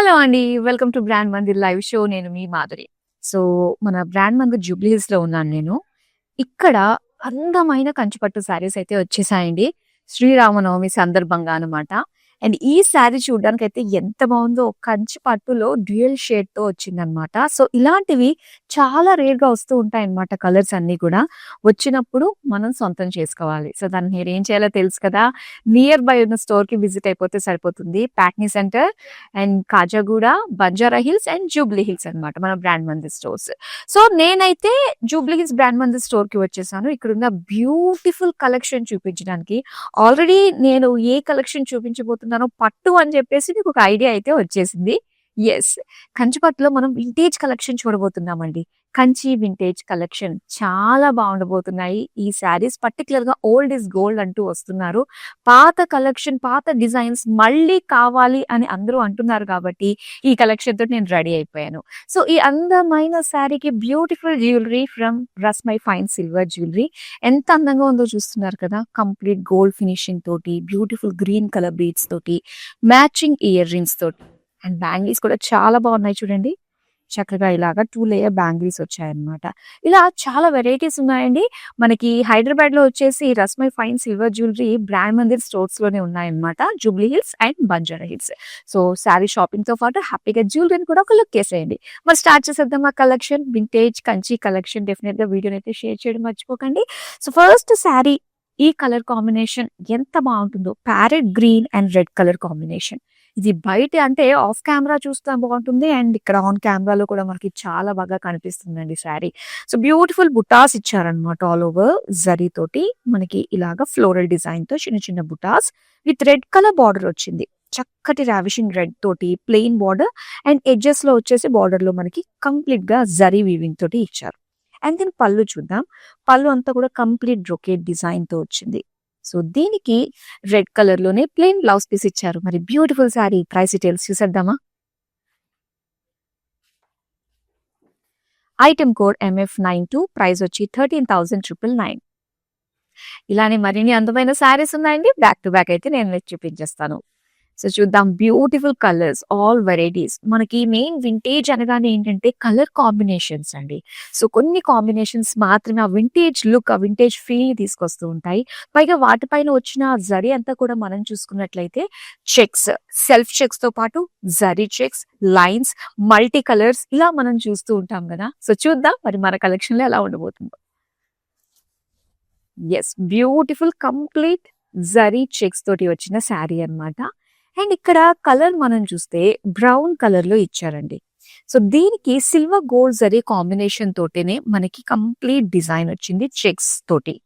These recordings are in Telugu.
హలో అండి. Welcome to brand Mandir live show. నేను మీ మాధురి. సో, మన బ్రాండ్ మందిర్ జూబ్లీ హిల్స్‌లో ఉన్నాను నేను. ఇక్కడ అందమైన కంచిపట్టు శారీస్ అయితే వచ్చేసాయండి. శ్రీరామనవమి సందర్భంగా అనమాట. అండ్ ఈ శారీ చూడ్డానికైతే ఎంత బావుందో, కంచి పట్టులో డ్యూయల్ షేడ్‌తో వచ్చిందనమాట. సో, ఇలాంటివి చాలా రేర్‌గా వస్తూ ఉంటాయన్నమాట కలర్స్ అన్నీ కూడా. వచ్చినప్పుడు మనం సొంతం చేసుకోవాలి. సో, దానికి మీరేం చేయాలో తెలుసు కదా! నియర్ బై ఉన్న స్టోర్‌కి విజిట్ అయిపోతే సరిపోతుంది. Patny centre and Khajaguda, Banjara hills and Jubilee hills అనమాట మన బ్రాండ్ మందిర్ స్టోర్స్. సో, నేనైతే జూబ్లీ హిల్స్ బ్రాండ్ మందిర్ స్టోర్‌కి వచ్చేసాను. ఇక్కడున్న బ్యూటిఫుల్ కలెక్షన్ చూపించడానికి. ఆల్రెడీ నేను ఏ కలెక్షన్ చూపించబోతున్నానో పట్టు అని చెప్పేసి మీకు ఒక ఐడియా అయితే వచ్చేసింది. యెస్. కంచి పట్టులో మనం వింటేజ్ కలెక్షన్ చూడబోతున్నామండి. కంచి వింటేజ్ కలెక్షన్ చాలా బాగుండబోతున్నాయి. ఈ శారీస్ పర్టిక్యులర్‌గా ఓల్డ్ ఈజ్ గోల్డ్ అంటూ వస్తున్నారు. పాత కలెక్షన్, పాత డిజైన్స్ మళ్ళీ కావాలి అని అందరూ అంటున్నారు కాబట్టి ఈ కలెక్షన్ తోటి నేను రెడీ అయిపోయాను. సో, ఈ అందమైన శారీకి beautiful jewellery from Rasmai fine silver jewellery. ఎంత అందంగా ఉందో చూస్తున్నారు కదా! కంప్లీట్ గోల్డ్ ఫినిషింగ్ తోటి, బ్యూటిఫుల్ గ్రీన్ కలర్ బీడ్స్ తోటి, మ్యాచింగ్ ఇయర్ రింగ్స్ తోటి అండ్ బ్యాంగిల్స్ కూడా చాలా బాగున్నాయి చూడండి. చక్కగా ఇలాగా 2 లేయర్ బ్యాంగిల్స్ వచ్చాయన్నమాట. ఇలా చాలా వెరైటీస్ ఉన్నాయండి. మనకి హైదరాబాద్‌లో వచ్చేసి Rasmai fine silver jewellery brand Mandir స్టోర్స్‌లోనే ఉన్నాయన్నమాట. జూబ్లీ హిల్స్ అండ్ బంజారా హిల్స్. సో, శారీ షాపింగ్‌తో పాటు హ్యాపీగా జ్యువెలరీని కూడా ఒక లుక్ ఏసేయండి. మరి స్టార్ట్ చేసేద్దాం ఆ కలెక్షన్. వింటేజ్ కంచి కలెక్షన్ డెఫినిట్‌గా వీడియోనైతే షేర్ చేయడం మర్చిపోకండి. సో, ఫస్ట్ శారీ ఈ కలర్ కాంబినేషన్ ఎంత బాగుంటుందో, parrot green and red colour combination. ఇది బయట అంటే ఆఫ్ కెమెరా చూస్తే బాగుంటుంది అండ్ ఇక్కడ ఆన్ కెమెరాలో కూడా మనకి చాలా బాగా కనిపిస్తుందండి శారీ. సో, బ్యూటిఫుల్ బుటాస్ ఇచ్చారనమాట ఆల్ ఓవర్ జరీ తోటి. మనకి ఇలాగా ఫ్లోరల్ డిజైన్ తో చిన్న చిన్న బుటాస్ విత్ రెడ్ కలర్ బార్డర్ వచ్చింది. చక్కటి రావిషింగ్ రెడ్ తోటి ప్లెయిన్ బార్డర్ అండ్ ఎడ్జెస్ లో వచ్చేసి బార్డర్ లో మనకి కంప్లీట్ గా జరీ వీవింగ్ తోటి ఇచ్చారు. అండ్ దీని పళ్ళు చూద్దాం. పళ్ళు అంతా కూడా కంప్లీట్ బ్రొకేట్ డిజైన్ తో వచ్చింది. సో, దీనికి రెడ్ కలర్ లోనే ప్లెయిన్ బ్లౌజ్ పీస్ ఇచ్చారు. మరి బ్యూటిఫుల్ శారీ ప్రైస్ డీటెయిల్స్ చూసేద్దామా? ఐటమ్ కోడ్ MF92, ప్రైస్ వచ్చి 13,999. ఇలానే మరిన్ని అందమైన శారీస్ ఉన్నాయండి. బ్యాక్ టు బ్యాక్ అయితే నేను మీకు చూపించేస్తాను. సో, చూద్దాం. Beautiful colours, all varieties. మనకి మెయిన్ వింటేజ్ అనగానే ఏంటంటే కలర్ కాంబినేషన్స్ అండి. సో, కొన్ని కాంబినేషన్స్ మాత్రమే ఆ వింటేజ్ లుక్, ఆ వింటేజ్ ఫీల్ తీసుకొస్తూ ఉంటాయి. పైగా వాటిపైన వచ్చిన జరీ అంతా కూడా మనం చూసుకున్నట్లయితే చెక్స్, సెల్ఫ్ చెక్స్ తో పాటు zari checks, lines, multi colours ఇలా మనం చూస్తూ ఉంటాం కదా. సో, చూద్దాం మరి మన కలెక్షన్ లో ఎలా ఉండబోతుందో. Yes, beautiful complete zari checks తోటి వచ్చిన శారీ అన్నమాట. అండ్ ఇక్కడ కలర్ మనం చూస్తే బ్రౌన్ కలర్ లో ఇచ్చారండి. సో, దీనికి సిల్వర్ గోల్డ్ జరీ కాంబినేషన్ తోటేనే మనకి కంప్లీట్ డిజైన్ వచ్చింది చెక్స్ తోటి.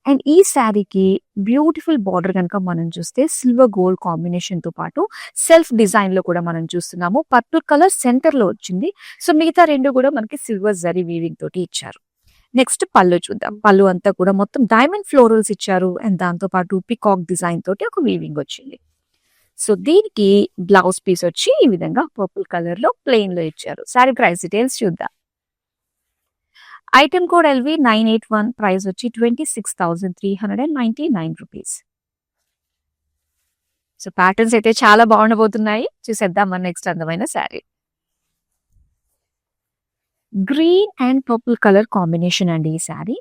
అండ్ ఈ శారీకి బ్యూటిఫుల్ బార్డర్ కనుక మనం చూస్తే సిల్వర్ గోల్డ్ కాంబినేషన్ తో పాటు సెల్ఫ్ డిజైన్ లో కూడా మనం చూస్తున్నాము. పర్పుల్ కలర్ సెంటర్ లో వచ్చింది. సో, మిగతా రెండు కూడా మనకి సిల్వర్ జరీ వీవింగ్ తోటి ఇచ్చారు. నెక్స్ట్ పళ్ళు చూద్దాం. పళ్ళు అంతా కూడా మొత్తం డైమండ్ ఫ్లోరల్స్ ఇచ్చారు అండ్ దాంతో పాటు పికాక్ డిజైన్ తోటి ఒక వీవింగ్ వచ్చింది. సో, దీనికి బ్లౌజ్ పీస్ వచ్చి ఈ విధంగా పర్పుల్ కలర్ లో ప్లెయిన్ లో ఇచ్చారు. సారీ ప్రైస్ డీటెయిల్స్ చూద్దాం. ఐటమ్ కోడ్ LV981, ప్రైస్ వచ్చి 26,399 రూపీస్. సో, ప్యాటర్న్స్ అయితే చాలా బాగుండబోతున్నాయి. చూసేద్దాం మన నెక్స్ట్ అందమైన sari. Green and purple colour combination అండి ఈ శారీ.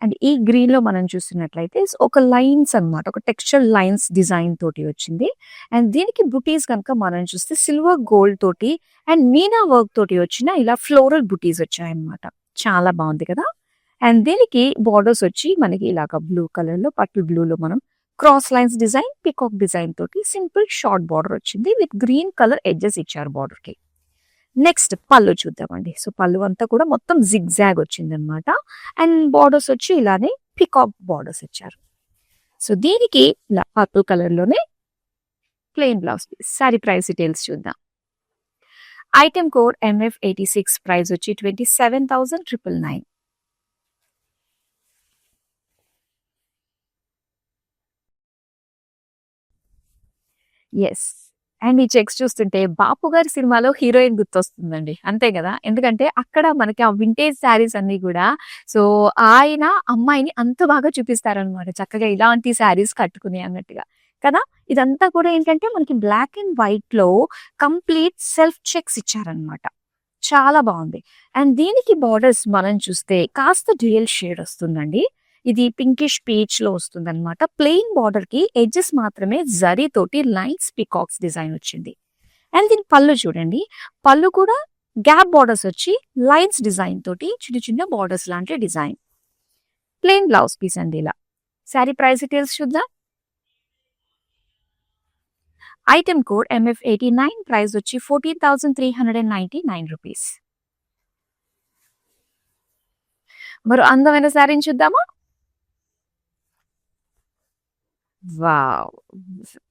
అండ్ ఈ గ్రీన్ లో మనం చూస్తున్నట్లయితే ఒక లైన్స్ అన్నమాట, ఒక టెక్స్చర్ లైన్స్ డిజైన్ తోటి వచ్చింది. అండ్ దీనికి బుటీస్ కనుక మనం చూస్తే సిల్వర్ గోల్డ్ తోటి అండ్ మీనా వర్క్ తోటి వచ్చిన ఇలా ఫ్లోరల్ బుటీస్ వచ్చాయన్నమాట. చాలా బాగుంది కదా. అండ్ దీనికి బార్డర్స్ వచ్చి మనకి ఇలాగా బ్లూ కలర్ లో, పర్పుల్ బ్లూ లో మనం cross lines design, peacock design తోటి సింపుల్ షార్ట్ బార్డర్ వచ్చింది విత్ గ్రీన్ కలర్ ఎడ్జెస్ ఇచ్చారు బార్డర్ కి. నెక్స్ట్ పళ్ళు చూద్దామండి. సో, పళ్ళు అంతా కూడా మొత్తం జిగ్జాగ్ వచ్చింది అనమాట. అండ్ బార్డర్స్ వచ్చి ఇలానే పికాక్ బార్డర్స్ ఇచ్చారు. సో, దీనికి ఇలా పర్పుల్ కలర్ లోనే plain blouse piece. Sari price details చూద్దాం. ఐటమ్ కోడ్ MF86, ప్రైస్ వచ్చి 27,999. ఎస్. అండ్ ఈ చెక్స్ చూస్తుంటే బాపు గారి సినిమాలో హీరోయిన్ గుర్తొస్తుందండి. అంతే కదా. ఎందుకంటే అక్కడ మనకి ఆ వింటేజ్ శారీస్ అన్ని కూడా సో, ఆయన అమ్మాయిని అంత బాగా చూపిస్తారనమాట. చక్కగా ఇలాంటి శారీస్ కట్టుకుని అన్నట్టుగా కదా. ఇదంతా కూడా ఏంటంటే మనకి బ్లాక్ అండ్ వైట్ లో కంప్లీట్ సెల్ఫ్ చెక్స్ ఇచ్చారనమాట. చాలా బాగుంది. అండ్ దీనికి బార్డర్స్ మనం చూస్తే కాస్త డ్యూయల్ షేడ్ వస్తుందండి. ఇది పింకిష్ పీచ్ లో వస్తుందన్నమాట. ప్లెయిన్ బార్డర్ కి ఎడ్జెస్ మాత్రమే జరీ తోటి లైన్స్ పికాక్స్ డిజైన్ వచ్చింది. అండ్ దీని పళ్ళు చూడండి. పళ్ళు కూడా గ్యాప్ బార్డర్స్ వచ్చి లైన్స్ డిజైన్ తోటి చిన్న చిన్న బార్డర్స్ లాంటి డిజైన్. ప్లెయిన్ బ్లౌజ్ పీస్ అండి ఇలా. శారీ ప్రైస్ డీటెయిల్స్ చూద్దాం. ఐటమ్ కోడ్ MF89, ప్రైస్ వచ్చి 14,399 రూపీస్. మరో అందమైన శారీని చూద్దామా. వావ్!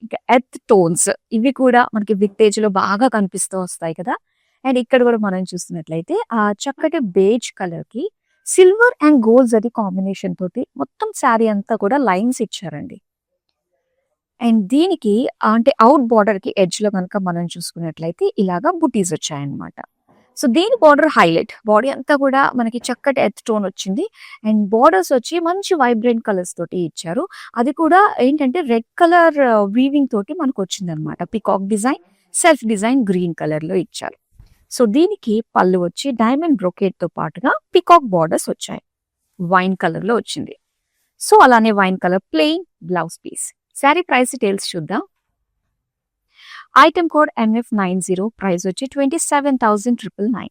ఇంకా ఎర్త్ టోన్స్ ఇవి కూడా మనకి వింటేజ్ లో బాగా కనిపిస్తూ వస్తాయి కదా. అండ్ ఇక్కడ కూడా మనం చూస్తున్నట్లయితే ఆ చక్కటి బేజ్ కలర్ కి silver and gold zari combination తోటి మొత్తం శారీ అంతా కూడా లైన్స్ ఇచ్చారండి. అండ్ దీనికి అంటే అవుట్ బార్డర్ కి ఎడ్జ్ లో కనుక మనం చూసుకున్నట్లయితే ఇలాగా బుటీస్ వచ్చాయన్నమాట. సో దీని బార్డర్ హైలైట్. బాడీ అంతా కూడా మనకి చక్కటి ఎర్త్ టోన్ వచ్చింది. అండ్ బార్డర్స్ వచ్చి మంచి వైబ్రెంట్ కలర్స్ తోటి ఇచ్చారు. అది కూడా ఏంటంటే రెడ్ కలర్ వీవింగ్ తోటి మనకు వచ్చింది అనమాట. Peacock design, self design green colour లో ఇచ్చారు. సో దీనికి పళ్ళు వచ్చి డైమండ్ బ్రొకేట్ తో పాటుగా పికాక్ బార్డర్స్ వచ్చాయి. వైన్ కలర్ లో వచ్చింది. సో అలానే wine colour plain blouse piece. Sari price details చూద్దాం. ఐటమ్ కోడ్ MF90, ప్రైస్ వచ్చి 27,999.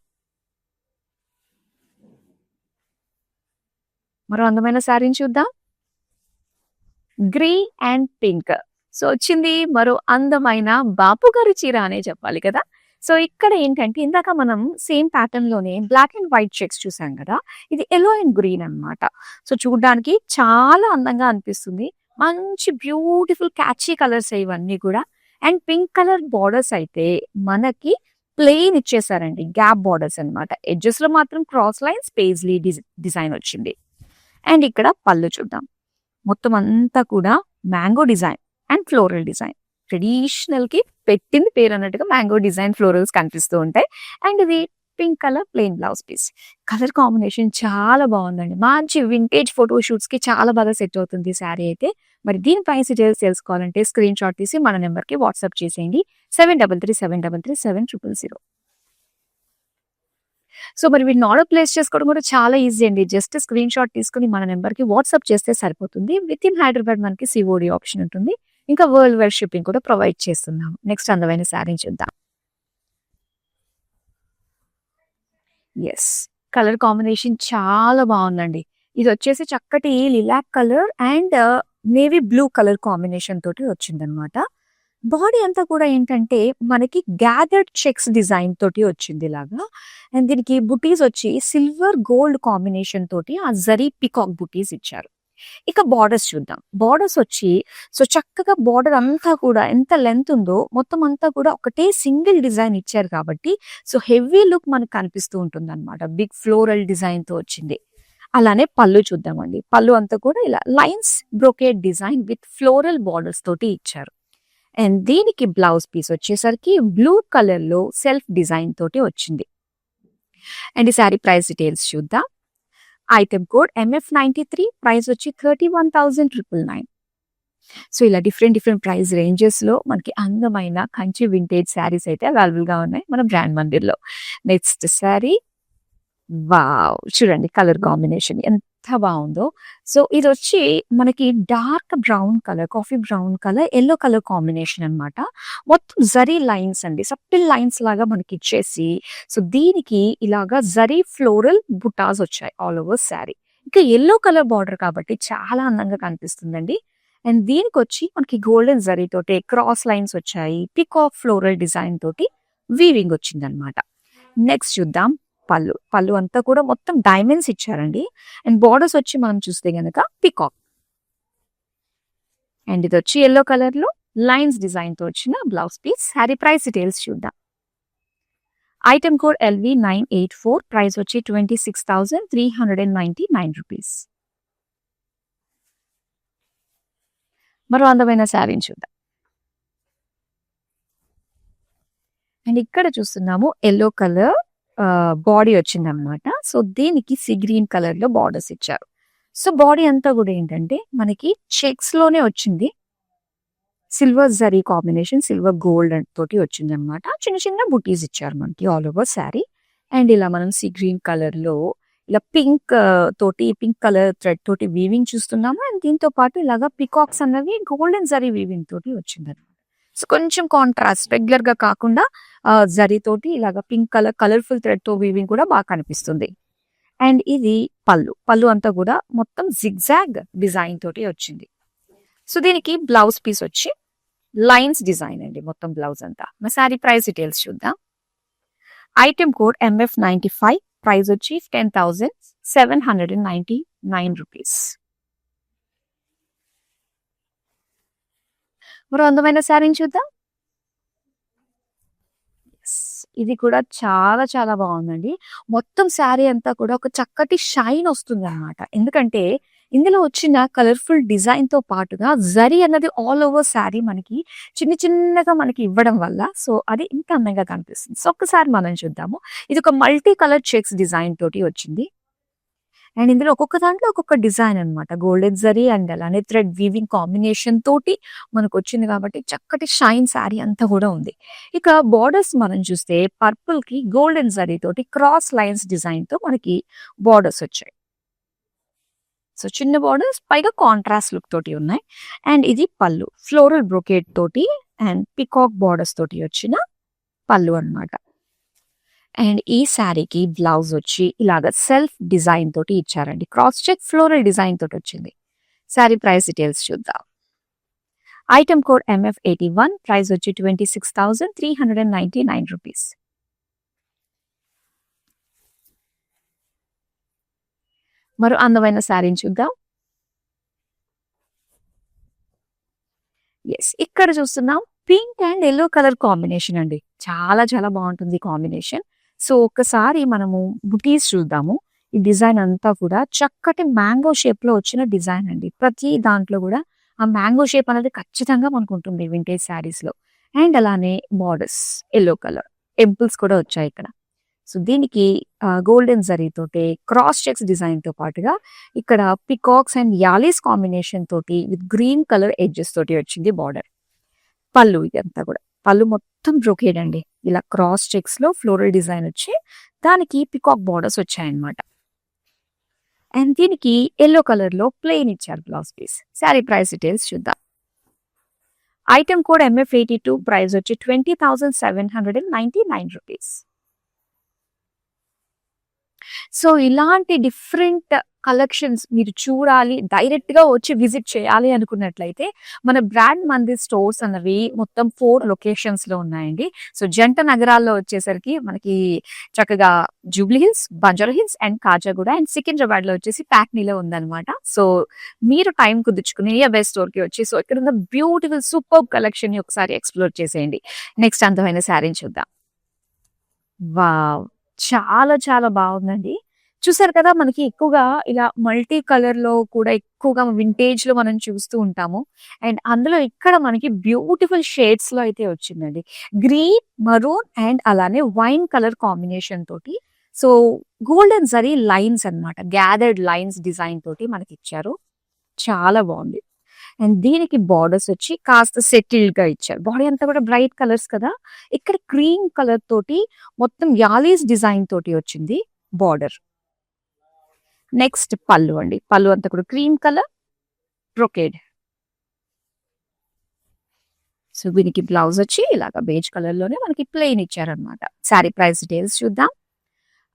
మరో అందమైన శారీని చూద్దాం. Green and pink. సో వచ్చింది మరో అందమైన బాపు గారి చీర అనే చెప్పాలి కదా. సో ఇక్కడ ఏంటంటే ఇందాక మనం సేమ్ ప్యాటర్న్ లోనే బ్లాక్ అండ్ వైట్ చెక్స్ చూసాం కదా. ఇది ఎల్లో అండ్ గ్రీన్ అన్నమాట. సో చూడడానికి చాలా అందంగా అనిపిస్తుంది. మంచి బ్యూటిఫుల్ క్యాచీ కలర్స్ ఇవన్నీ కూడా. అండ్ పింక్ కలర్ బార్డర్స్ అయితే మనకి ప్లెయిన్ ఇచ్చేసారండి. గ్యాప్ బార్డర్స్ అన్నమాట. ఎడ్జెస్ లో మాత్రం క్రాస్ లైన్స్ పేజ్లీ డిజైన్ వచ్చింది. అండ్ ఇక్కడ పళ్ళు చూద్దాం. మొత్తం అంతా కూడా mango design and floral design. Traditional కి పెట్టింది పేరు అన్నట్టుగా మ్యాంగో డిజైన్ ఫ్లోరల్స్ కనిపిస్తూ ఉంటాయి. అండ్ ఇది pink colour plain blouse piece. Colour combination చాలా బాగుందండి. మంచి వింటేజ్ ఫోటో షూట్స్ కి చాలా బాగా సెట్ అవుతుంది శారీ అయితే. మరి దీని ప్రైస్ డీటెయిల్స్ తెలుసుకోవాలంటే స్క్రీన్ షాట్ తీసి మన నెంబర్ కి వాట్సాప్ చేసేయండి. 7337337000. సో మరి వీటిని ఆర్డర్ ప్లేస్ చేసుకోవడం కూడా చాలా ఈజీ అండి. జస్ట్ స్క్రీన్ షాట్ తీసుకుని మన నెంబర్ కి వాట్సాప్ చేస్తే సరిపోతుంది. విత్ ఇన్ హైదరాబాద్ మనకి COD ఆప్షన్ ఉంటుంది. ఇంకా వరల్డ్ వైడ్ షిప్పింగ్ కూడా ప్రొవైడ్ చేస్తున్నాం. నెక్స్ట్ అందమైన శారీ చూద్దాం. ఎస్, కలర్ కాంబినేషన్ చాలా బాగుందండి. ఇది వచ్చేసి చక్కటి lilac colour and navy blue colour combination తోటి వచ్చిందనమాట. బాడీ అంతా కూడా ఏంటంటే మనకి గ్యాదర్డ్ చెక్స్ డిజైన్ తోటి వచ్చింది ఇలాగా. అండ్ దీనికి బుటీస్ వచ్చి సిల్వర్ గోల్డ్ కాంబినేషన్ తోటి ఆ జరీ పికాక్ బుటీస్ ఇచ్చారు. ఇక బార్డర్స్ చూద్దాం. బార్డర్స్ వచ్చి సో చక్కగా బార్డర్ అంతా కూడా ఎంత లెంత్ ఉందో మొత్తం అంతా కూడా ఒకటే సింగిల్ డిజైన్ ఇచ్చారు కాబట్టి సో హెవీ లుక్ మనకు కనిపిస్తూ ఉంటుంది అనమాట. బిగ్ ఫ్లోరల్ డిజైన్ తో వచ్చింది. అలానే పళ్ళు చూద్దామండి. పళ్ళు అంతా కూడా ఇలా lines brocade design with floral borders తోటి ఇచ్చారు. అండ్ దీనికి బ్లౌజ్ పీస్ వచ్చేసరికి బ్లూ కలర్ లో సెల్ఫ్ డిజైన్ తోటి వచ్చింది. అండ్ ఈ శారీ ప్రైస్ డీటెయిల్స్ చూద్దాం. ఐటమ్ కోడ్ MF93, ప్రైస్ వచ్చి 31,999. సో ఇలా డిఫరెంట్ ప్రైస్ రేంజెస్ లో మనకి అందమైన కంచి వింటేజ్ శారీస్ అయితే అవైలబుల్ గా ఉన్నాయి మన బ్రాండ్ మందిర్లో. Next sari, wow! చూడండి కలర్ కాంబినేషన్ ఎంత బాగుందో. సో ఇది వచ్చి మనకి dark brown colour, coffee brown colour, yellow colour combination అన్నమాట. మొత్తం జరీ లైన్స్ అండి, సప్టిల్ లైన్స్ లాగా మనకి ఇచ్చేసి సో దీనికి ఇలాగా జరీ ఫ్లోరల్ బుటాస్ వచ్చాయి ఆల్ ఓవర్ శారీ. ఇంకా ఎల్లో కలర్ బార్డర్ కాబట్టి చాలా అందంగా కనిపిస్తుందండి. అండ్ దీనికి వచ్చి మనకి గోల్డెన్ జరీ తోటి క్రాస్ లైన్స్ వచ్చాయి. పికాక్ ఫ్లోరల్ డిజైన్ తోటి వీవింగ్ వచ్చింది అనమాట. నెక్స్ట్ చూద్దాం పళ్ళు. పళ్ళు అంతా కూడా మొత్తం డైమండ్స్ ఇచ్చారండి. అండ్ బార్డర్స్ వచ్చి మనం చూస్తే గనక పికాక్. అండ్ ఇది వచ్చి ఎల్లో కలర్ లో లైన్స్ డిజైన్ తో వచ్చిన blouse piece. Sari price details చూద్దాం. ఐటమ్ కోడ్ LV984, ప్రైస్ వచ్చి 26,399 రూపీస్. మరో అందమైన శారీని చూద్దాం. అండ్ ఇక్కడ చూస్తున్నాము ఎల్లో కలర్ బాడీ వచ్చింది అనమాట. సో దీనికి గ్రీన్ కలర్ లో బార్డర్స్ ఇచ్చారు. సో బాడీ అంతా కూడా ఏంటంటే మనకి చెక్స్ లోనే వచ్చింది. Silver zari combination, silver gold తోటి వచ్చిందనమాట. చిన్న చిన్న బుటీస్ ఇచ్చారు మనకి ఆల్ ఓవర్ శారీ. అండ్ ఇలా మనం సీ గ్రీన్ కలర్‌లో ఇలా పింక్ పింక్ కలర్ థ్రెడ్ తోటి వీవింగ్ చూస్తున్నాము. అండ్ దీంతో పాటు ఇలాగా పికాక్స్ అన్నవి గోల్డెన్ జరీ వీవింగ్ తోటి వచ్చిందనమాట. సో, కొంచెం కాంట్రాస్ట్ రెగ్యులర్‌గా కాకుండా జరీ తోటి ఇలాగ పింక్ కలర్ కలర్‌ఫుల్ థ్రెడ్‌తో వీవింగ్ కూడా బాగా కనిపిస్తుంది. అండ్ ఇది పళ్ళు. పళ్ళు అంతా కూడా మొత్తం జిగ్‌జాగ్ డిజైన్ తోటి వచ్చింది. సో, దీనికి బ్లౌజ్ పీస్ వచ్చి లైన్స్ డిజైన్ అండి మొత్తం బ్లౌజ్ అంతా. మా శారీ ప్రైస్ డీటెయిల్స్ చూద్దాం. ఐటెమ్ కోడ్ MF95, ప్రైస్ వచ్చి 10,799 రూపీస్. మరో అందమైన శారీని చూద్దాం. ఇది కూడా చాలా చాలా బాగుందండి. మొత్తం శారీ అంతా కూడా ఒక చక్కటి షైన్ వస్తుందన్నమాట. ఎందుకంటే ఇందులో వచ్చిన కలర్‌ఫుల్ డిజైన్‌తో పాటుగా జరీ అన్నది ఆల్ ఓవర్ శారీ మనకి చిన్న చిన్నగా మనకి ఇవ్వడం వల్ల సో, అది ఇంకా అందంగా కనిపిస్తుంది. సో, ఒక్కసారి మనం చూద్దాము. ఇది ఒక మల్టీ కలర్ చెక్స్ డిజైన్ తోటి వచ్చింది. అండ్ ఇందులో ఒక్కొక్క దాంట్లో ఒక్కొక్క డిజైన్ అన్నమాట. గోల్డెన్ జరీ అండ్ అలానే థ్రెడ్ వీవింగ్ కాంబినేషన్ తోటి మనకొచ్చింది కాబట్టి చక్కటి షైన్ శారీ అంతా కూడా ఉంది. ఇక బోర్డర్స్ మనం చూస్తే పర్పుల్‌కి గోల్డెన్ జరీ తోటి క్రాస్ లైన్స్ డిజైన్‌తో మనకి బోర్డర్స్ వచ్చాయి. సో, చిన్న బోర్డర్స్ పైగా కాంట్రాస్ట్ లుక్ తోటి ఉన్నాయి. అండ్ ఇది పళ్ళు. ఫ్లోరల్ బ్రొకేట్ తోటి అండ్ పికాక్ బోర్డర్స్ తోటి వచ్చిన పళ్ళు అన్నమాట. అండ్ ఈ శారీకి బ్లౌజ్ వచ్చి ఇలాగ సెల్ఫ్ డిజైన్ తోటి ఇచ్చారండి. క్రాస్ చెక్ ఫ్లోరల్ డిజైన్ తోటి వచ్చింది. శారీ ప్రైస్ డీటెయిల్స్ చూద్దాం. ఐటెమ్ కోడ్ MF81, ప్రైస్ వచ్చి 26,399 రూపీస్. మరో అందమైన శారీని చూద్దాం. యెస్, ఇక్కడ చూస్తున్నాం pink and yellow colour combination అండి. చాలా చాలా బాగుంటుంది కాంబినేషన్. సో, ఒక్కసారి మనము బుటీస్ చూద్దాము. ఈ డిజైన్ అంతా కూడా చక్కటి మ్యాంగో షేప్ లో వచ్చిన డిజైన్ అండి. ప్రతి దాంట్లో కూడా ఆ మ్యాంగో షేప్ అనేది ఖచ్చితంగా మనకు ఉంటుంది వింటేజ్ శారీస్ లో. అండ్ అలానే బార్డర్స్ యెల్లో కలర్ టెంపుల్స్ కూడా వచ్చాయి ఇక్కడ. సో, దీనికి గోల్డెన్ జరీ తోటి క్రాస్ చెక్స్ డిజైన్ తో పాటుగా ఇక్కడ పికాక్స్ అండ్ యాలీస్ కాంబినేషన్ తోటి విత్ గ్రీన్ కలర్ ఎడ్జెస్ తోటి వచ్చింది బార్డర్. పళ్ళు ఇదంతా కూడా పళ్ళు మొత్తం బ్రొకేడ్ అండి. ఇలా క్రాస్ చెక్స్ లో ఫ్లోరల్ డిజైన్ వచ్చి దానికి పికాక్ బార్డర్స్ వచ్చాయన్నమాట. అండ్ దీనికి యెల్లో కలర్ లో ప్లెయిన్ ఇచ్చారు blouse piece. Sari price details చూద్దాం. ఐటెమ్ కోడ్ MF82, ప్రైస్ వచ్చి 20,799 రూపీస్. సో, ఇలాంటి డిఫరెంట్ కలెక్షన్స్ మీరు చూడాలి, డైరెక్ట్ గా వచ్చి విజిట్ చేయాలి అనుకున్నట్లయితే మన బ్రాండ్ మందిర్ స్టోర్స్ అన్నవి మొత్తం 4 లొకేషన్స్ లో ఉన్నాయండి. సో, జంట నగరాల్లో వచ్చేసరికి మనకి చక్కగా Jubilee hills, Banjara hills and Khajaguda and Secunderabad లో వచ్చేసి ప్యాక్నీలో ఉందన్నమాట. సో, మీరు టైం కుదుర్చుకుని నియర్ స్టోర్ కి వచ్చి సో ఇక్కడ ఉన్న బ్యూటిఫుల్ సూపర్ కలెక్షన్ ని ఒకసారి ఎక్స్ప్లోర్ చేసేయండి. నెక్స్ట్ అందమైన శారీని చూద్దాం. వావ్! చాలా చాలా బాగుందండి. చూసారు కదా మనకి ఎక్కువగా ఇలా మల్టీ కలర్ లో కూడా ఎక్కువగా వింటేజ్ లో మనం చూస్తూ ఉంటాము. అండ్ అందులో ఇక్కడ మనకి బ్యూటిఫుల్ షేడ్స్ లో అయితే వచ్చిందండి. గ్రీన్, మరూన్ అండ్ అలానే వైన్ కలర్ కాంబినేషన్ తోటి సో గోల్డెన్ జరీ లైన్స్ అన్నమాట. గ్యాదర్డ్ లైన్స్ డిజైన్ తోటి మనకి ఇచ్చారు. చాలా బాగుంది. అండ్ దీనికి బార్డర్స్ వచ్చి కాస్త సెటిల్డ్ గా ఇచ్చారు. బాడీ అంతా కూడా బ్రైట్ కలర్స్ కదా. ఇక్కడ క్రీమ్ కలర్ తోటి మొత్తం యాలీస్ డిజైన్ తోటి వచ్చింది బార్డర్. నెక్స్ట్ పళ్ళు అండి. పళ్ళు అంతా కూడా క్రీమ్ కలర్ బ్రొకేడ్. సో, దీనికి బ్లౌజ్ వచ్చి ఇలాగ బేజ్ కలర్ లోనే మనకి ప్లెయిన్ ఇచ్చారనమాట. శారీ ప్రైస్ డీటెయిల్స్ చూద్దాం.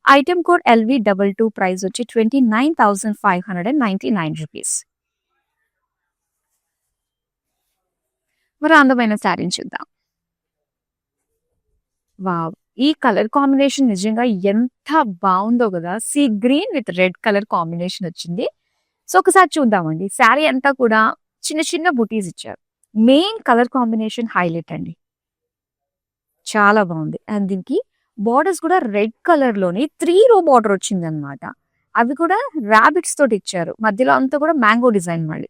ఐటెమ్ కోడ్ LV22, ప్రైస్ వచ్చి 29,599 రూపీస్. మరో అందమైన శారీని చూద్దాం. వావ్! ఈ కలర్ కాంబినేషన్ నిజంగా ఎంత బావుందో కదా. Sea green with red colour combination వచ్చింది. సో, ఒకసారి చూద్దామండి. శారీ అంతా కూడా చిన్న చిన్న బుటీస్ ఇచ్చారు. మెయిన్ కలర్ కాంబినేషన్ హైలైట్ అండి. చాలా బాగుంది. అండ్ దీనికి బార్డర్స్ కూడా రెడ్ కలర్ లోని 3 రో బార్డర్ వచ్చిందన్నమాట. అవి కూడా రాబిట్స్ తోటి ఇచ్చారు. మధ్యలో అంతా కూడా మ్యాంగో డిజైన్ మళ్ళీ.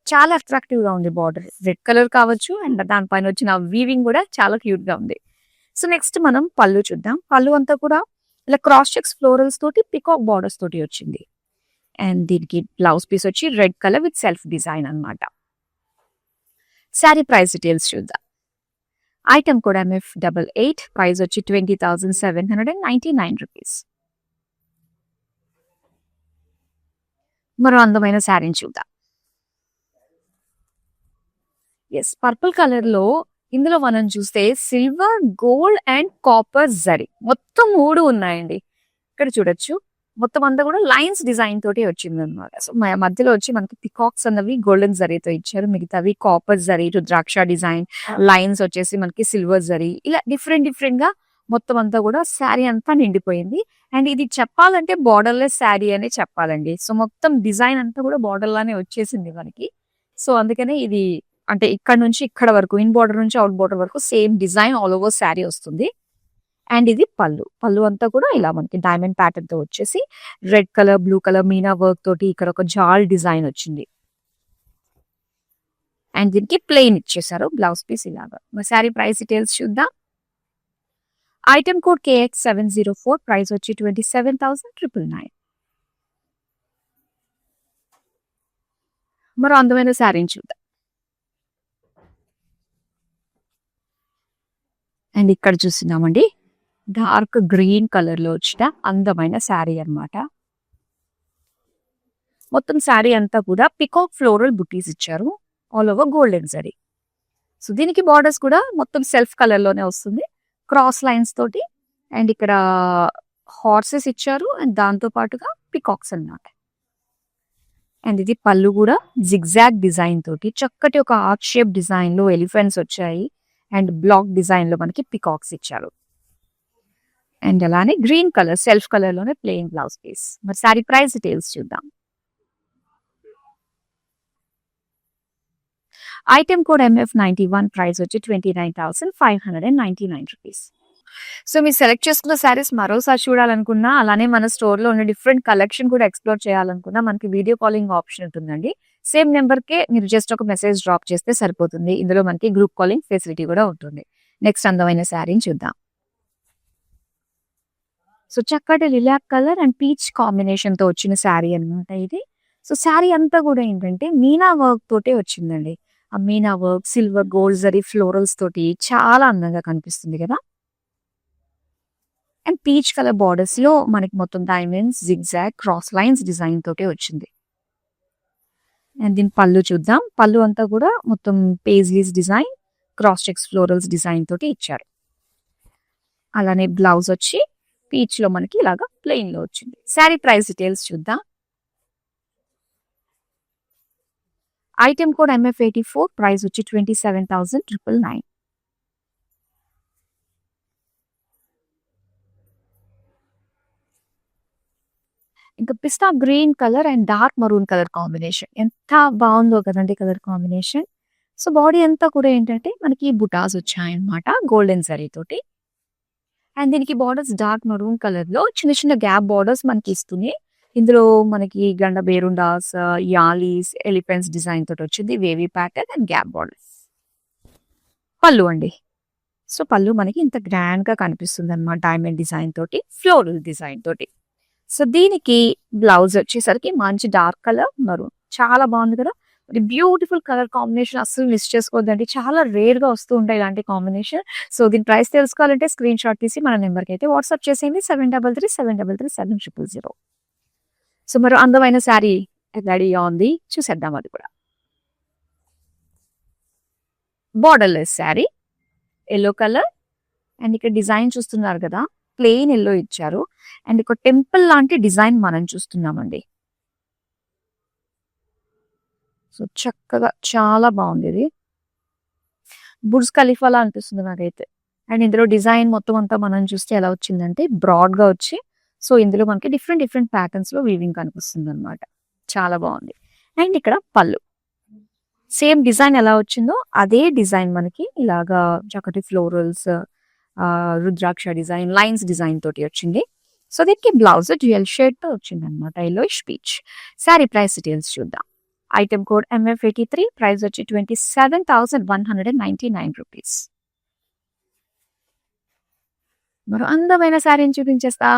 చాలా అట్రాక్టివ్ గా ఉంది బార్డర్. రెడ్ కలర్ కావచ్చు అండ్ దానిపైన వచ్చిన వీవింగ్ కూడా చాలా క్యూట్ గా ఉంది. సో, నెక్స్ట్ మనం పళ్ళు చూద్దాం. పళ్ళు అంతా కూడా ఇలా క్రాస్ చెక్స్ ఫ్లోరల్స్ తోటి పికాక్ బార్డర్స్ తోటి వచ్చింది. అండ్ దీనికి బ్లౌజ్ పీస్ వచ్చి red colour with self design అన్నమాట. శారీ ప్రైస్ డీటెయిల్స్ చూద్దాం. ఐటమ్ కోడ్ MF88, ప్రైస్ వచ్చి 20,799 రూపీస్. మరో అందమైన శారీని చూద్దాం. ఎస్, పర్పుల్ కలర్ లో ఇందులో మనం చూస్తే silver, gold and copper zari మొత్తం 3 ఉన్నాయండి. ఇక్కడ చూడొచ్చు, మొత్తం అంతా కూడా లైన్స్ డిజైన్ తోటి వచ్చింది అనమాట. సో మధ్యలో వచ్చి మనకి పికాక్స్ అన్నవి గోల్డెన్ జరీతో ఇచ్చారు, మిగతావి కాపర్ జరీ, రుద్రాక్ష డిజైన్, లైన్స్ వచ్చేసి మనకి సిల్వర్ జరీ, ఇలా డిఫరెంట్ డిఫరెంట్ గా మొత్తం అంతా కూడా శారీ అంతా నిండిపోయింది. అండ్ ఇది చెప్పాలంటే బార్డర్లెస్ శారీ అనే చెప్పాలండి. సో మొత్తం డిజైన్ అంతా కూడా బార్డర్ లానే వచ్చేసింది మనకి. సో అందుకనే ఇది అంటే ఇక్కడ నుంచి ఇక్కడ వరకు, ఇన్ బార్డర్ నుంచి అవుట్ బార్డర్ వరకు same design all over sari వస్తుంది. అండ్ ఇది పళ్ళు అంతా కూడా ఇలా మనకి డైమండ్ ప్యాటర్న్ తో వచ్చేసి red colour, blue colour Meena work తోటి ఇక్కడ ఒక జాల్ డిజైన్ వచ్చింది. అండ్ దీనికి ప్లెయిన్ ఇచ్చేసారు బ్లౌజ్ పీస్ ఇలాగా. మరి శారీ ప్రైస్ డీటెయిల్స్ చూద్దాం. ఐటమ్ కోడ్ KX704, ప్రైస్ వచ్చి 27,999. మరో అందమైన శారీని చూద్దాం. అండ్ ఇక్కడ చూస్తున్నామండి, డార్క్ గ్రీన్ కలర్ లో వచ్చిన అందమైన శారీ అన్నమాట. మొత్తం శారీ అంతా కూడా పికాక్ ఫ్లోరల్ బుటీస్ ఇచ్చారు, all over golden zari. So దీనికి బార్డర్స్ కూడా మొత్తం సెల్ఫ్ కలర్ లోనే వస్తుంది, క్రాస్ లైన్స్ తోటి. అండ్ ఇక్కడ హార్సెస్ ఇచ్చారు అండ్ దాంతో పాటుగా పికాక్స్ అన్నమాట. అండ్ ఇది పళ్ళు కూడా జిగ్జాగ్ డిజైన్ తోటి చక్కటి ఒక ఆర్ట్ షేప్ డిజైన్ లో ఎలిఫెంట్స్ వచ్చాయి. అండ్ బ్లాక్ డిజైన్ లో మనకి పికాక్స్ ఇచ్చారు. అండ్ అలానే గ్రీన్ కలర్ సెల్ఫ్ కలర్ లోనే ప్లెయిన్ బ్లౌజ్ పీస్. మరి శారీ ప్రైస్ డీటెయిల్స్ చూద్దాం. ఐటమ్ కోడ్ MF91, ప్రైస్ వచ్చి 29,599 రూపీస్. సో మీరు సెలెక్ట్ చేసుకున్న శారీస్ మరోసారి చూడాలనుకున్నా, అలానే మన స్టోర్ లో ఉన్న డిఫరెంట్ కలెక్షన్ కూడా ఎక్స్ప్లోర్ చేయాలనుకున్నా మనకి వీడియో కాలింగ్ ఆప్షన్ ఉంటుందండి. సేమ్ నెంబర్ కే మీరు జస్ట్ ఒక మెసేజ్ డ్రాప్ చేస్తే సరిపోతుంది. ఇందులో మనకి గ్రూప్ కాలింగ్ ఫెసిలిటీ కూడా ఉంటుంది. నెక్స్ట్ అందమైన శారీని చూద్దాం. సో చక్కటి lilac colour and peach combination తో వచ్చిన శారీ అన్నమాట ఇది. సో శారీ అంతా కూడా ఏంటంటే మీనా వర్క్ తోటే వచ్చిందండి. ఆ Meena work silver, gold zari, florals తోటి చాలా అందంగా కనిపిస్తుంది కదా. అండ్ పీచ్ కలర్ బార్డర్స్ లో మనకి మొత్తం diamonds, zigzag, cross lines design తోటే వచ్చింది. అండ్ దీని పళ్ళు చూద్దాం. పళ్ళు అంతా కూడా మొత్తం paisleys design, cross checks, florals design తోటి ఇచ్చారు. అలానే బ్లౌజ్ వచ్చి పీచ్ లో మనకి ఇలాగా ప్లెయిన్ లో వచ్చింది. శారీ ప్రైస్ డీటెయిల్స్ చూద్దాం. ఐటమ్ కోడ్ MF84, ప్రైస్ వచ్చి 27,999. ఇంకా పిస్తా green colour and dark maroon colour combination ఎంత బాగుందో కదండి కలర్ కాంబినేషన్. సో బాడీ అంతా కూడా ఏంటంటే మనకి బుటాస్ వచ్చాయన్నమాట గోల్డెన్ జరీ తోటి. అండ్ దీనికి బార్డర్స్ డార్క్ మరూన్ కలర్ లో చిన్న చిన్న గ్యాప్ బార్డర్స్ మనకి ఇస్తుంది. ఇందులో మనకి గండ బేరుండాస్, యాలీస్, ఎలిఫెంట్స్ డిజైన్ తోటి వచ్చింది, wavy pattern and gap borders. పళ్ళు అండి. సో పళ్ళు మనకి ఇంత గ్రాండ్ గా కనిపిస్తుంది అనమాట, డైమండ్ డిజైన్ తోటి, ఫ్లోరల్ డిజైన్ తోటి. సో దీనికి బ్లౌజ్ వచ్చేసరికి మంచి డార్క్ కలర్ మరూన్, చాలా బాగుంది కదా. బ్యూటిఫుల్ కలర్ కాంబినేషన్, అస్సలు మిస్ చేసుకోవద్దండి, చాలా రేర్ గా వస్తూ ఉంటాయి ఇలాంటి కాంబినేషన్. సో దీని ప్రైస్ తెలుసుకోవాలంటే స్క్రీన్ షాట్ తీసి మన నెంబర్కి అయితే వాట్సాప్ చేసేయండి, 7337337000. సో మరో అందమైన శారీ రెడీగా ఉంది, చూసేద్దాం అది కూడా. Borderless sari, yellow colour. And ఇక్కడ డిజైన్ చూస్తున్నారు కదా, ప్లెయిన్ ఎల్లో ఇచ్చారు. అండ్ ఒక టెంపుల్ లాంటి డిజైన్ మనం చూస్తున్నామండి. సో చక్కగా చాలా బాగుంది ఇది, బుర్జ్ ఖలీఫాలా అనిపిస్తుంది నాకైతే. అండ్ ఇందులో డిజైన్ మొత్తం అంతా మనం చూస్తే ఎలా వచ్చిందంటే బ్రాడ్ గా వచ్చి, సో ఇందులో మనకి డిఫరెంట్ డిఫరెంట్ ప్యాటర్న్స్ లో వీవింగ్ కనిపిస్తుంది అనమాట, చాలా బాగుంది. అండ్ ఇక్కడ పళ్ళు సేమ్ డిజైన్ ఎలా వచ్చిందో అదే డిజైన్ మనకి ఇలాగా చక్కటి ఫ్లోరల్స్, రుద్రాక్ష డిజైన్, లైన్స్ డిజైన్ తోటి వచ్చింది. సో దీనికి బ్లౌజ్ డ్యూయల్ షేడ్ తో వచ్చింది అనమాట, yellowish peach. Sari price details చూద్దాం. ఐటమ్ కోడ్ MF83, ప్రైస్ వచ్చి 27,199 రూపీస్. మరో అందమైన శారీని చూపించేస్తా.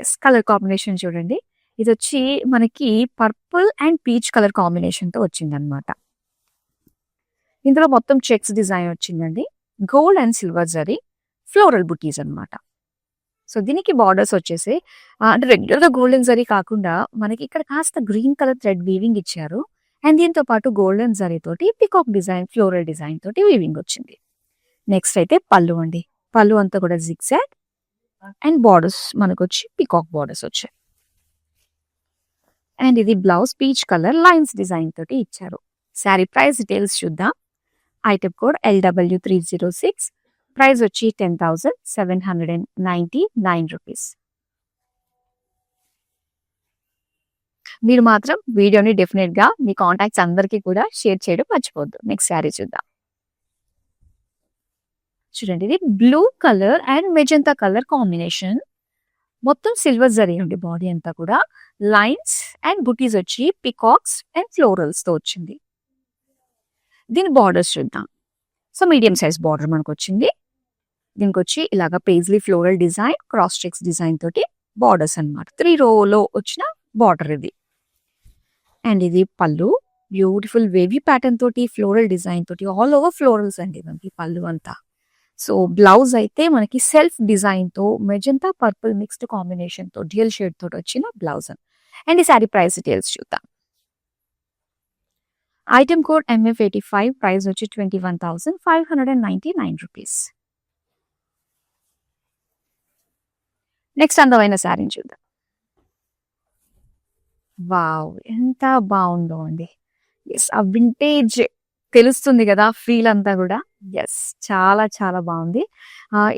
ఎస్, కలర్ కాంబినేషన్ చూడండి, ఇది వచ్చి మనకి purple and peach colour combination తో వచ్చిందనమాట. ఇందులో మొత్తం చెక్స్ డిజైన్ వచ్చిందండి. Gold and silver zari floral బుటీస్ అన్నమాట. సో దీనికి బార్డర్స్ వచ్చేసి అంటే రెగ్యులర్ గా గోల్డెన్ జరీ కాకుండా మనకి ఇక్కడ కాస్త గ్రీన్ కలర్ థ్రెడ్ వీవింగ్ ఇచ్చారు. అండ్ దీంతో పాటు గోల్డెన్ జరీ తోటి పికాక్ డిజైన్, ఫ్లోరల్ డిజైన్ తోటి వీవింగ్ వచ్చింది. నెక్స్ట్ అయితే పళ్ళు అండి. పళ్ళు అంతా కూడా జిగ్జాగ్ అండ్ బార్డర్స్ మనకు వచ్చి పికాక్ బార్డర్స్ వచ్చాయి. అండ్ ఇది blouse peach colour lines design తోటి ఇచ్చారు. శారీ ప్రైస్ డీటెయిల్స్ చూద్దాం. ఐటమ్ కోడ్ LW306, ప్రైస్ వచ్చి 10,799 రూపీస్. మీరు మాత్రం వీడియోని డెఫినెట్ గా మీ కాంటాక్ట్స్ అందరికీ కూడా షేర్ చేయడం మర్చిపోద్దు. నెక్స్ట్ శారీ చూద్దాం. చూడండి, ఇది blue colour and magenta colour combination. మొత్తం సిల్వర్ జరీ అండి. బాడీ అంతా కూడా లైన్స్ అండ్ బుటీస్ వచ్చి పికాక్స్ అండ్ ఫ్లోరల్స్ తో వచ్చింది. దీని బార్డర్స్ చూద్దాం. సో మీడియం సైజ్ బార్డర్ మనకు వచ్చింది. దీనికి వచ్చి ఇలాగ paisley floral design, cross checks design తోటి బార్డర్స్ అన్నమాట. 3 రోలో వచ్చిన బార్డర్ ఇది. అండ్ ఇది పళ్ళు, బ్యూటిఫుల్ వేవీ ప్యాటర్న్ తోటి ఫ్లోరల్ డిజైన్ తోటి ఆల్ ఓవర్ ఫ్లోరల్స్ అండి మనకి పళ్ళు అంతా. సో బ్లౌజ్ అయితే మనకి సెల్ఫ్ డిజైన్ తో మెజంతా పర్పుల్ మిక్స్డ్ కాంబినేషన్ తో డ్యూయల్ షేడ్ తోటి వచ్చిన బ్లౌజ్. అండ్ ఈ సారీ ప్రైస్ డీటెయిల్స్ చూద్దాం. ఐటమ్ కోడ్ MF85, ప్రైస్ వచ్చి 21,599 రూపీస్. నెక్స్ట్ అందమైన శారీని చూద్దాం. వావ్, ఎంత బాగుందో అండి. ఎస్, ఆ వింటేజ్ తెలుస్తుంది కదా ఫీల్ అంతా కూడా. ఎస్, చాలా చాలా బాగుంది.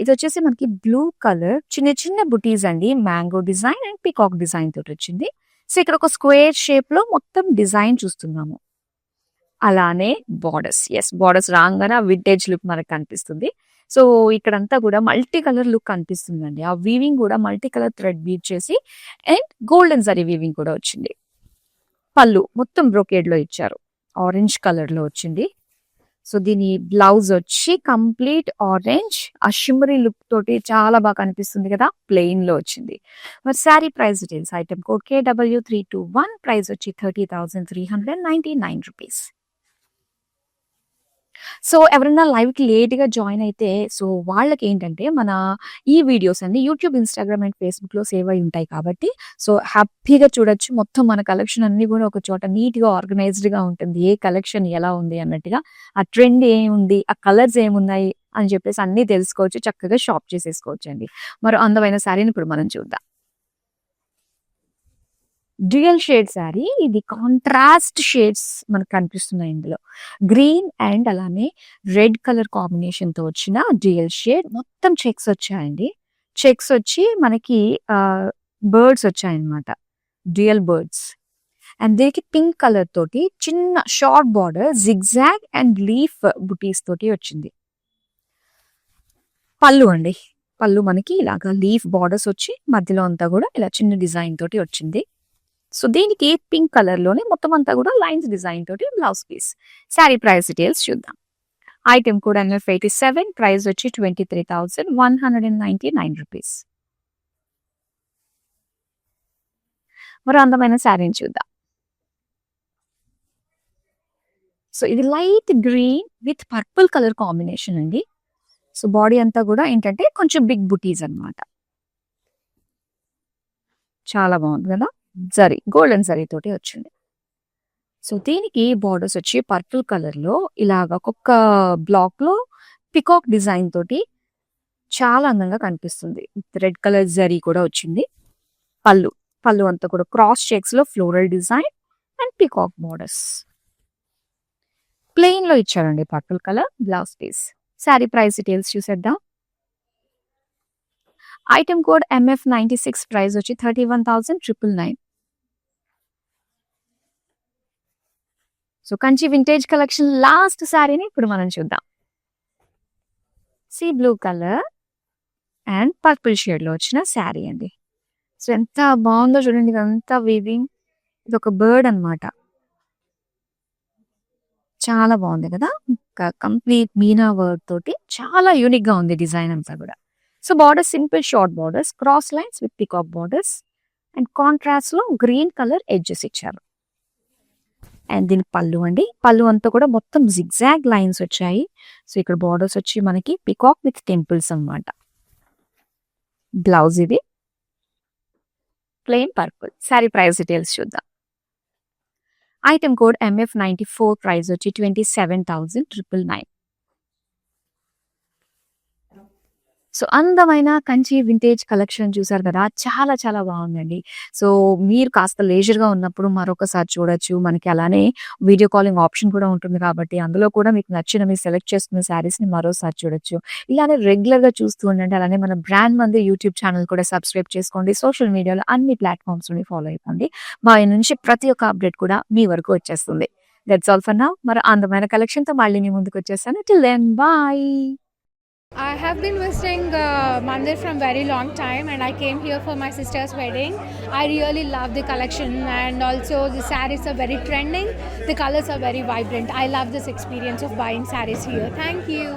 ఇది వచ్చేసి మనకి బ్లూ కలర్ చిన్న చిన్న బుటీస్ అండి. Mango design and peacock design తోటి వచ్చింది. సో ఇక్కడ ఒక స్క్వేర్ షేప్ లో మొత్తం డిజైన్ చూస్తున్నాము. అలానే బార్డర్స్, ఎస్ బార్డర్స్ రాగానే వింటేజ్ లుక్ మనకు కనిపిస్తుంది. సో ఇక్కడంతా కూడా మల్టీ కలర్ లుక్ కనిపిస్తుందండి. ఆ వీవింగ్ కూడా మల్టీ కలర్ థ్రెడ్ వీవ్ చేసి అండ్ గోల్డెన్ జరీ వీవింగ్ కూడా వచ్చింది. పళ్ళు మొత్తం బ్రోకేడ్ లో ఇచ్చారు, ఆరెంజ్ కలర్ లో వచ్చింది. సో దీని బ్లౌజ్ వచ్చి కంప్లీట్ ఆరెంజ్, ఆ షిమ్మరీ లుక్ తోటి చాలా బాగా కనిపిస్తుంది కదా, ప్లెయిన్ లో వచ్చింది. మరి sari price details. Item code KW321, price వచ్చి 30,399 రూపీస్. సో ఎవరైనా లైవ్ కి లేట్ గా జాయిన్ అయితే సో వాళ్ళకి ఏంటంటే మన ఈ వీడియోస్ అన్ని యూట్యూబ్, ఇన్స్టాగ్రామ్ అండ్ ఫేస్బుక్ లో సేవ్ అయి ఉంటాయి కాబట్టి సో హ్యాపీగా చూడొచ్చు. మొత్తం మన కలెక్షన్ అన్ని కూడా ఒక చోట నీట్ గా ఆర్గనైజ్డ్ గా ఉంటుంది. ఏ కలెక్షన్ ఎలా ఉంది అన్నట్టుగా, ఆ ట్రెండ్ ఏముంది, ఆ కలర్స్ ఏమున్నాయి అని చెప్పేసి అన్ని తెలుసుకోవచ్చు. చక్కగా షాప్ చేసేసుకోవచ్చు అండి. మరో అందమైన శారీని ఇప్పుడు మనం చూద్దాం. Dual shade sari. ఇది కాంట్రాస్ట్ షేడ్స్ మనకు కనిపిస్తున్నాయి ఇందులో. గ్రీన్ అండ్ అలానే రెడ్ కలర్ కాంబినేషన్ తో వచ్చిన డ్యూయల్ షేడ్. మొత్తం చెక్స్ వచ్చాయండి. చెక్స్ వచ్చి మనకి బర్డ్స్ వచ్చాయన్నమాట, డ్యూయల్ బర్డ్స్. అండ్ దీనికి పింక్ కలర్ తోటి చిన్న short border zigzag and leaf బుటీస్ తోటి వచ్చింది. పళ్ళు అండి. పళ్ళు మనకి ఇలాగా లీఫ్ బార్డర్స్ వచ్చి మధ్యలో అంతా కూడా ఇలా చిన్న డిజైన్ తోటి వచ్చింది. సో దీనికి పింక్ కలర్ లోనే మొత్తం అంతా కూడా లైన్స్ డిజైన్ తోటి blouse piece. Sari price details చూద్దాం. ఐటమ్ కూడా MF87, ప్రైస్ వచ్చి 23,199 రూపీస్. మరో అందమైన శారీని చూద్దాం. సో ఇది light green with purple colour combination అండి. సో బాడీ అంతా కూడా ఏంటంటే కొంచెం బిగ్ బుటీస్ అన్నమాట. చాలా బాగుంది కదా, జరీ గోల్డెన్ జరీ తోటి వచ్చింది. సో దీనికి బార్డర్స్ వచ్చి పర్పుల్ కలర్ లో ఇలాగ ఒక్కొక్క బ్లాక్ లో పికాక్ డిజైన్ తోటి చాలా అందంగా కనిపిస్తుంది. రెడ్ కలర్ జరీ కూడా వచ్చింది. పళ్ళు, పళ్ళు అంతా కూడా క్రాస్ చెక్స్ లో floral design and peacock borders. Plain లో ఇచ్చారండి purple colour blouse piece. Sari price details చూసేద్దాం. ఐటమ్ కోడ్ MF96, ప్రైస్ వచ్చి 31,999. So Kanchi vintage collection last శారీని ఇప్పుడు మనం చూద్దాం. Sea blue colour and purple shade లో వచ్చిన శారీ అండి. సో ఎంత బాగుందో చూడండి, ఇదంతా వీవింగ్. ఇది ఒక బర్డ్ అన్నమాట. చాలా బాగుంది కదా, కంప్లీట్ మీనా వర్క్ తోటి చాలా యూనిక్ గా ఉంది డిజైన్ అంతా కూడా. So border simple short borders, cross lines with peacock borders and contrast లో గ్రీన్ కలర్ ఎడ్జెస్ ఇచ్చారు. అండ్ దీని పళ్ళు అండి, పళ్ళు అంతా కూడా మొత్తం జిగ్జాగ్ లైన్స్ వచ్చాయి. సో ఇక్కడ బార్డర్స్ వచ్చి మనకి పికాక్ విత్ టెంపుల్స్ అన్నమాట. బ్లౌజ్ ఇది plain purple. Sari price details చూద్దాం. ఐటమ్ కోడ్ MF94, ప్రైస్ వచ్చి 27,999. సో అందమైన కంచి వింటేజ్ కలెక్షన్ చూసారు కదా, చాలా చాలా బాగుందండి. సో మీరు కాస్త లేజర్గా ఉన్నప్పుడు మరొకసారి చూడొచ్చు. మనకి అలానే వీడియో కాలింగ్ ఆప్షన్ కూడా ఉంటుంది కాబట్టి అందులో కూడా మీకు నచ్చిన మీరు సెలెక్ట్ చేసుకున్న శారీస్ని మరోసారి చూడొచ్చు. ఇలానే రెగ్యులర్గా చూస్తూ ఉండండి. అలానే మన బ్రాండ్ మంది యూట్యూబ్ ఛానల్ కూడా సబ్స్క్రైబ్ చేసుకోండి. సోషల్ మీడియాలో అన్ని ప్లాట్ఫామ్స్ని ఫాలో అయిపోండి. మా నుంచి ప్రతి ఒక్క అప్డేట్ కూడా మీ వరకు వచ్చేస్తుంది. That's all for now. మరి అందమైన కలెక్షన్తో మళ్ళీ మీ ముందుకు వచ్చేస్తాను. Till then bye. I have been visiting Mandir from very long time, and I came here for my sister's wedding. I really love the collection, and also the sarees are very trending. The colors are very vibrant. I love this experience of buying sarees here. Thank you.